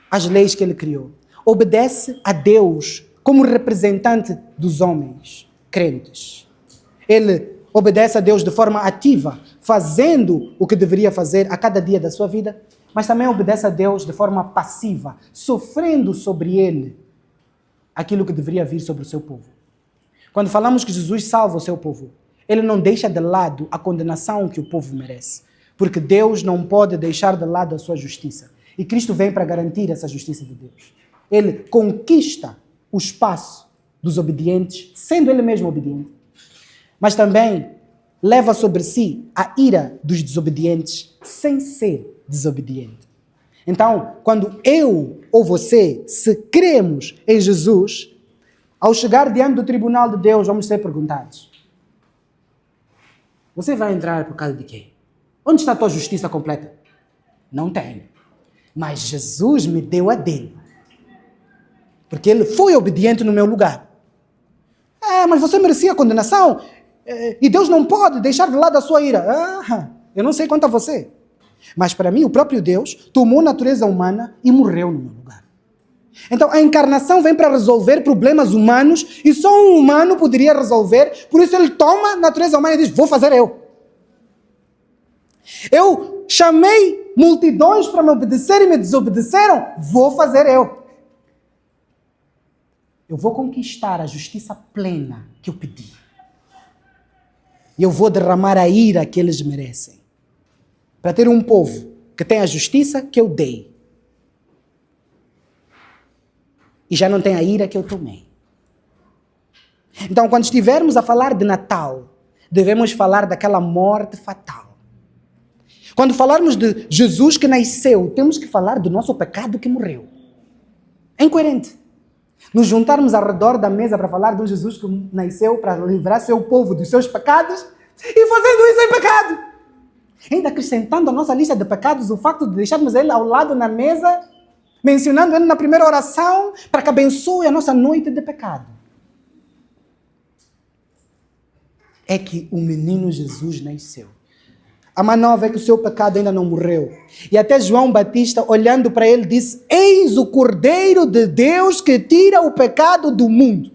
às leis que ele criou. Obedece a Deus como representante dos homens crentes. Ele obedece a Deus de forma ativa, fazendo o que deveria fazer a cada dia da sua vida, mas também obedece a Deus de forma passiva, sofrendo sobre ele aquilo que deveria vir sobre o seu povo. Quando falamos que Jesus salva o seu povo, ele não deixa de lado a condenação que o povo merece, porque Deus não pode deixar de lado a sua justiça. E Cristo vem para garantir essa justiça de Deus. Ele conquista o espaço dos obedientes, sendo ele mesmo obediente, mas também leva sobre si a ira dos desobedientes, sem ser desobediente. Então, quando eu ou você, se cremos em Jesus, ao chegar diante do tribunal de Deus, vamos ser perguntados: você vai entrar por causa de quê? Onde está a tua justiça completa? Não tenho. Mas Jesus me deu a dele. Porque ele foi obediente no meu lugar. Mas você merecia a condenação. E Deus não pode deixar de lado a sua ira. Eu não sei quanto a você. Mas para mim, o próprio Deus tomou a natureza humana e morreu no meu lugar. Então a encarnação vem para resolver problemas humanos e só um humano poderia resolver. Por isso ele toma a natureza humana e diz, vou fazer eu. Eu chamei multidões para me obedecer e me desobedeceram, vou fazer eu. Eu vou conquistar a justiça plena que eu pedi. E eu vou derramar a ira que eles merecem. Para ter um povo que tem a justiça que eu dei. E já não tem a ira que eu tomei. Então, quando estivermos a falar de Natal, devemos falar daquela morte fatal. Quando falarmos de Jesus que nasceu, temos que falar do nosso pecado que morreu. É incoerente. Nos juntarmos ao redor da mesa para falar de um Jesus que nasceu para livrar seu povo dos seus pecados e fazendo isso em pecado. Ainda acrescentando à nossa lista de pecados o facto de deixarmos ele ao lado na mesa, mencionando ele na primeira oração para que abençoe a nossa noite de pecado. É que o menino Jesus nasceu. A má nova é que o seu pecado ainda não morreu. E até João Batista, olhando para ele, disse, eis o Cordeiro de Deus que tira o pecado do mundo.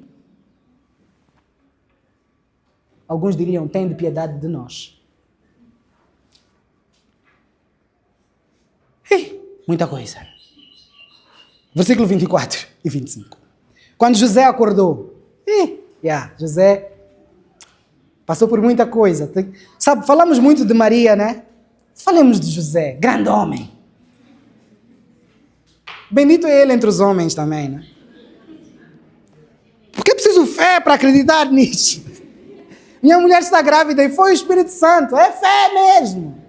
Alguns diriam, tem de piedade de nós. Muita coisa. Versículo 24 e 25. Quando José acordou, José passou por muita coisa. Sabe, falamos muito de Maria, né? Falemos de José, grande homem. Bendito é ele entre os homens também, né? Porque é preciso fé para acreditar nisso. Minha mulher está grávida e foi o Espírito Santo. É fé mesmo.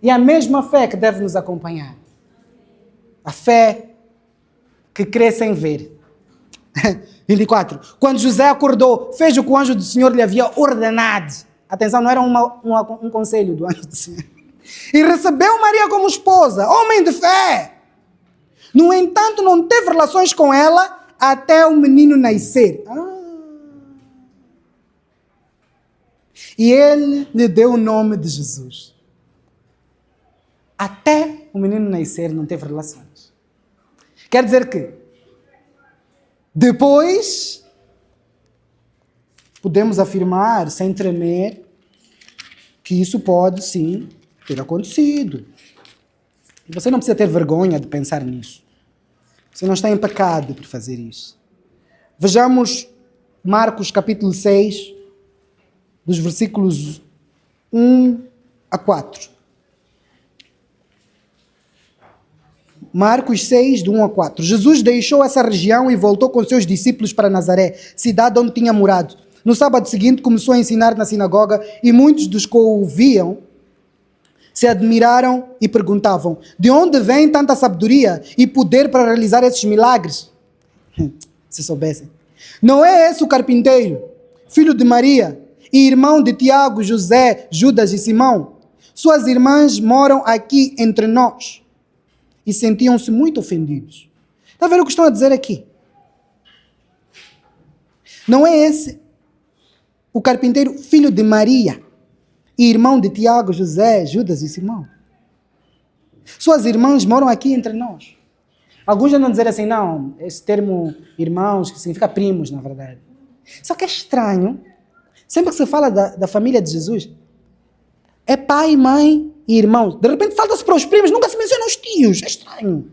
E a mesma fé que deve nos acompanhar. A fé que crê sem ver. 24. Quando José acordou, fez o que o anjo do Senhor lhe havia ordenado. Atenção, não era um conselho do anjo do Senhor. E recebeu Maria como esposa, homem de fé. No entanto, não teve relações com ela até o menino nascer. E ele lhe deu o nome de Jesus. Até o menino nascer não teve relações. Quer dizer que depois podemos afirmar sem tremer que isso pode sim ter acontecido. E você não precisa ter vergonha de pensar nisso. Você não está em pecado por fazer isso. Vejamos Marcos capítulo 6, dos versículos 1 a 4. Marcos 6, de 1 a 4. Jesus deixou essa região e voltou com seus discípulos para Nazaré, cidade onde tinha morado. No sábado seguinte começou a ensinar na sinagoga e muitos dos que o ouviam se admiraram e perguntavam: de onde vem tanta sabedoria e poder para realizar esses milagres? Se soubessem. Não é esse o carpinteiro, filho de Maria e irmão de Tiago, José, Judas e Simão? Suas irmãs moram aqui entre nós. E sentiam-se muito ofendidos. Está a ver o que estão a dizer aqui? Não é esse o carpinteiro, filho de Maria e irmão de Tiago, José, Judas e Simão? Suas irmãs moram aqui entre nós. Alguns já não dizer assim, não, esse termo irmãos, que significa primos, na verdade. Só que é estranho, sempre que se fala da família de Jesus, é pai, mãe e irmãos. De repente falta-se para os primos, nunca se menciona os tios. É estranho.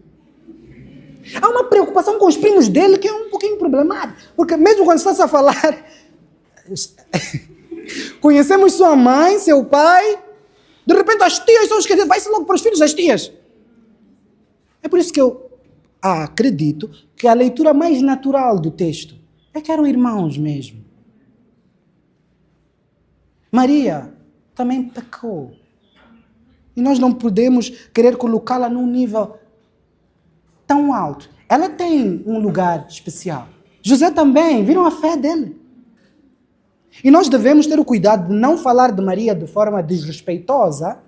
Há uma preocupação com os primos dele que é um pouquinho problemática. Porque mesmo quando está-se a falar, conhecemos sua mãe, seu pai, de repente as tias são esquecidas, vai-se logo para os filhos das tias. É por isso que eu acredito que a leitura mais natural do texto é que eram irmãos mesmo. Maria também pecou. E nós não podemos querer colocá-la num nível tão alto. Ela tem um lugar especial. José também, viram a fé dele. E nós devemos ter o cuidado de não falar de Maria de forma desrespeitosa,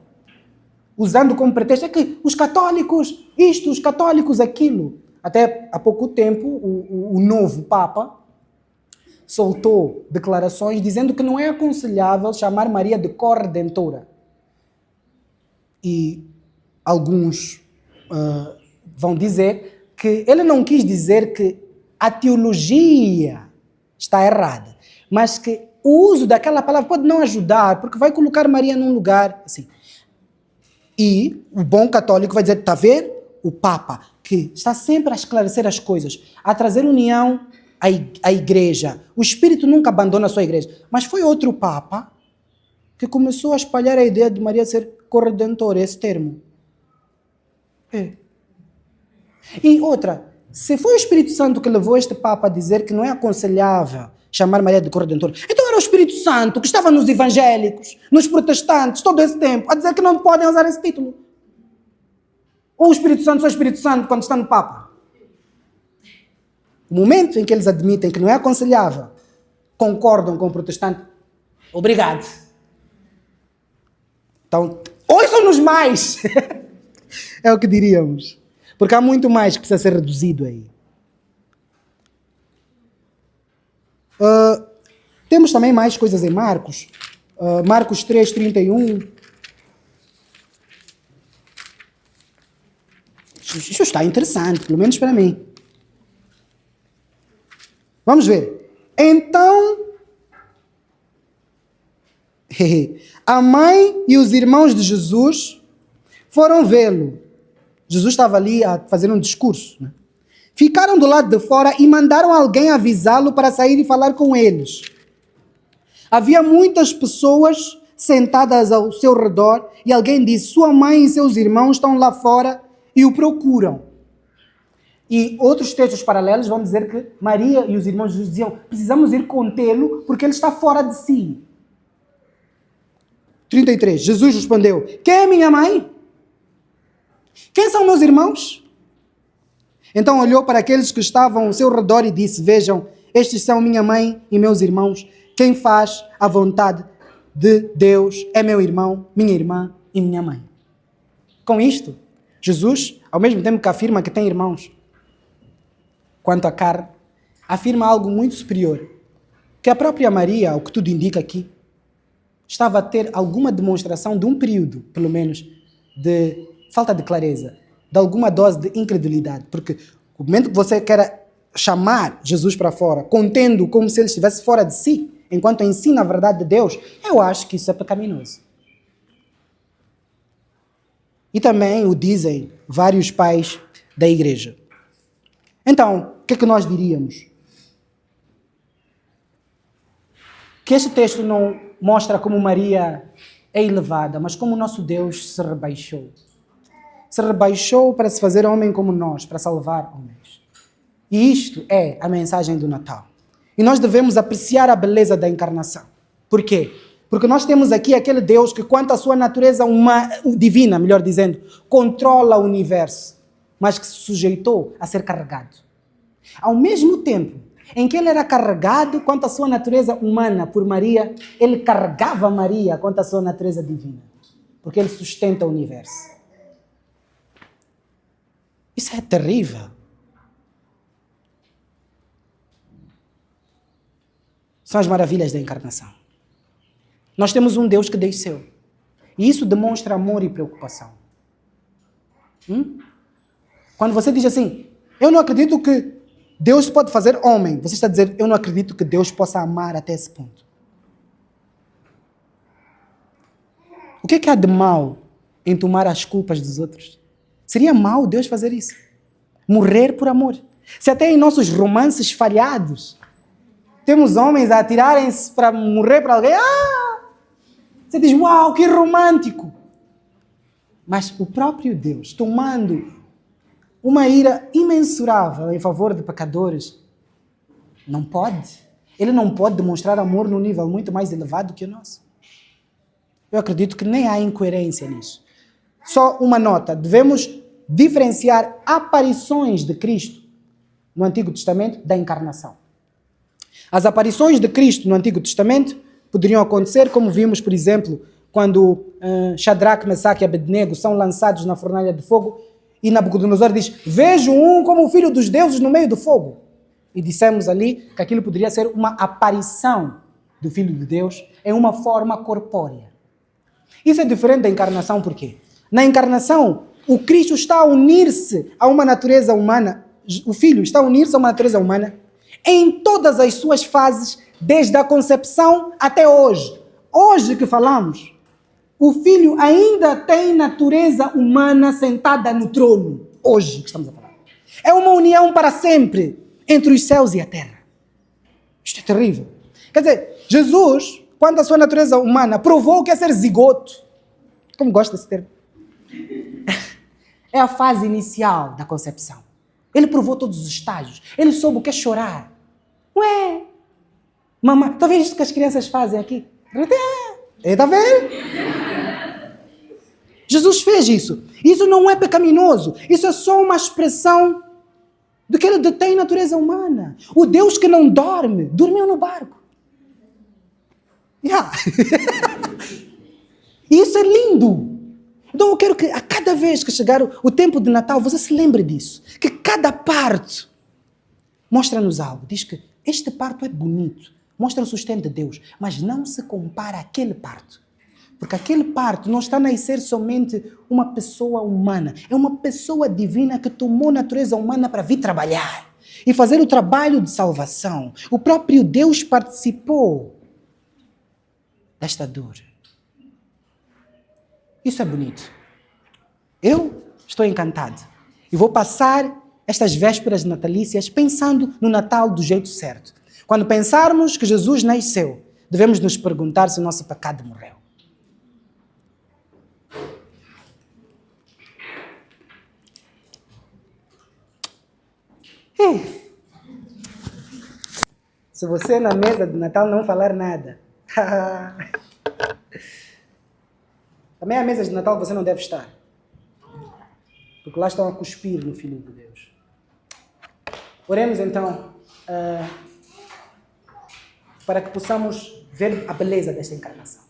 usando como pretexto que os católicos isto, os católicos aquilo. Até há pouco tempo, o novo Papa soltou declarações dizendo que não é aconselhável chamar Maria de corredentora. E alguns vão dizer que ele não quis dizer que a teologia está errada, mas que o uso daquela palavra pode não ajudar, porque vai colocar Maria num lugar assim. E o bom católico vai dizer, está a ver? O Papa, que está sempre a esclarecer as coisas, a trazer união à igreja. O Espírito nunca abandona a sua igreja. Mas foi outro Papa que começou a espalhar a ideia de Maria ser corredentora, esse termo. É. E outra, se foi o Espírito Santo que levou este Papa a dizer que não é aconselhável chamar Maria de corredentora, então era o Espírito Santo que estava nos evangélicos, nos protestantes, todo esse tempo, a dizer que não podem usar esse título. Ou o Espírito Santo só é o Espírito Santo quando está no Papa. O momento em que eles admitem que não é aconselhável, concordam com o protestante, obrigado. Então, ouçam-nos mais. É o que diríamos. Porque há muito mais que precisa ser reduzido aí. Temos também mais coisas em Marcos. Marcos 3:31. Isso está interessante, pelo menos para mim. Vamos ver. Então, a mãe e os irmãos de Jesus foram vê-lo. Jesus estava ali a fazer um discurso, né? Ficaram do lado de fora e mandaram alguém avisá-lo para sair e falar com eles. Havia muitas pessoas sentadas ao seu redor e alguém disse, sua mãe e seus irmãos estão lá fora e o procuram. E outros textos paralelos vão dizer que Maria e os irmãos de Jesus diziam, precisamos ir contê-lo porque ele está fora de si. 33. Jesus respondeu, quem é minha mãe? Quem são meus irmãos? Então olhou para aqueles que estavam ao seu redor e disse, vejam, estes são minha mãe e meus irmãos. Quem faz a vontade de Deus é meu irmão, minha irmã e minha mãe. Com isto, Jesus, ao mesmo tempo que afirma que tem irmãos, quanto à carne, afirma algo muito superior, que a própria Maria, o que tudo indica aqui, estava a ter alguma demonstração de um período, pelo menos, de falta de clareza, de alguma dose de incredulidade. Porque o momento que você quer chamar Jesus para fora, contendo como se ele estivesse fora de si, enquanto ensina a verdade de Deus, eu acho que isso é pecaminoso. E também o dizem vários pais da igreja. Então, o que é que nós diríamos? Que este texto não mostra como Maria é elevada, mas como o nosso Deus se rebaixou. Se rebaixou para se fazer homem como nós, para salvar homens. E isto é a mensagem do Natal. E nós devemos apreciar a beleza da encarnação. Por quê? Porque nós temos aqui aquele Deus que, quanto à sua natureza divina, melhor dizendo, controla o universo, mas que se sujeitou a ser carregado. Ao mesmo tempo em que ele era carregado quanto à sua natureza humana por Maria, ele carregava Maria quanto à sua natureza divina, porque ele sustenta o universo. Isso é terrível. São as maravilhas da encarnação. Nós temos um Deus que desceu. E isso demonstra amor e preocupação. Quando você diz assim, eu não acredito que Deus pode fazer homem, você está a dizer, eu não acredito que Deus possa amar até esse ponto. O que é que há de mal em tomar as culpas dos outros? Seria mal Deus fazer isso? Morrer por amor. Se até em nossos romances falhados temos homens a atirarem-se para morrer para alguém, você diz, uau, que romântico. Mas o próprio Deus, tomando uma ira imensurável em favor de pecadores, não pode. Ele não pode demonstrar amor num nível muito mais elevado que o nosso. Eu acredito que nem há incoerência nisso. Só uma nota, devemos diferenciar aparições de Cristo no Antigo Testamento da encarnação. As aparições de Cristo no Antigo Testamento poderiam acontecer, como vimos, por exemplo, quando Shadraque, Mesaque e Abednego são lançados na fornalha de fogo e Nabucodonosor diz, vejo um como o filho dos deuses no meio do fogo. E dissemos ali que aquilo poderia ser uma aparição do Filho de Deus em uma forma corpórea. Isso é diferente da encarnação, por quê? Na encarnação, o Cristo está a unir-se a uma natureza humana, o Filho está a unir-se a uma natureza humana em todas as suas fases, desde a concepção até hoje. Hoje que falamos, o Filho ainda tem natureza humana sentada no trono. Hoje que estamos a falar. É uma união para sempre entre os céus e a terra. Isto é terrível. Quer dizer, Jesus, quando a sua natureza humana provou o que é ser zigoto, como gosta desse termo, é a fase inicial da concepção. Ele provou todos os estágios. Ele soube o que é chorar. Ué, mamãe, está vendo isto que as crianças fazem aqui? Está vendo? Jesus fez isso. Isso não é pecaminoso. Isso é só uma expressão do que ele detém natureza humana. O Deus que não dorme, dormiu no barco. Isso é lindo. Então eu quero que a cada vez que chegar o tempo de Natal, você se lembre disso. Que cada parto mostra-nos algo. Diz que este parto é bonito. Mostra o sustento de Deus. Mas não se compara àquele parto. Porque aquele parto não está a nascer somente uma pessoa humana. É uma pessoa divina que tomou natureza humana para vir trabalhar. E fazer o trabalho de salvação. O próprio Deus participou desta dor. Isso é bonito. Eu estou encantado. E vou passar estas vésperas natalícias pensando no Natal do jeito certo. Quando pensarmos que Jesus nasceu, devemos nos perguntar se o nosso pecado morreu. Se você na mesa de Natal não falar nada, também à mesa de Natal você não deve estar. Porque lá estão a cuspir no Filho de Deus. Oremos então para que possamos ver a beleza desta encarnação.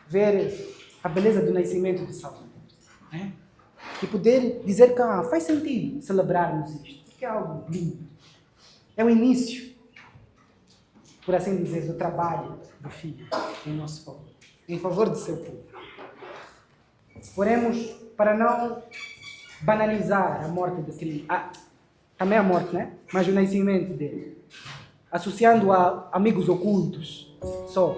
Ver a beleza do nascimento de Salvador. Né? E poder dizer que faz sentido celebrarmos isto. Porque é algo lindo. É o início, por assim dizer, do trabalho do Filho em nosso povo. em favor de seu povo. Oremos para não banalizar a morte de Cristo. Também a morte, né? Mas o nascimento dele. Associando a amigos ocultos só.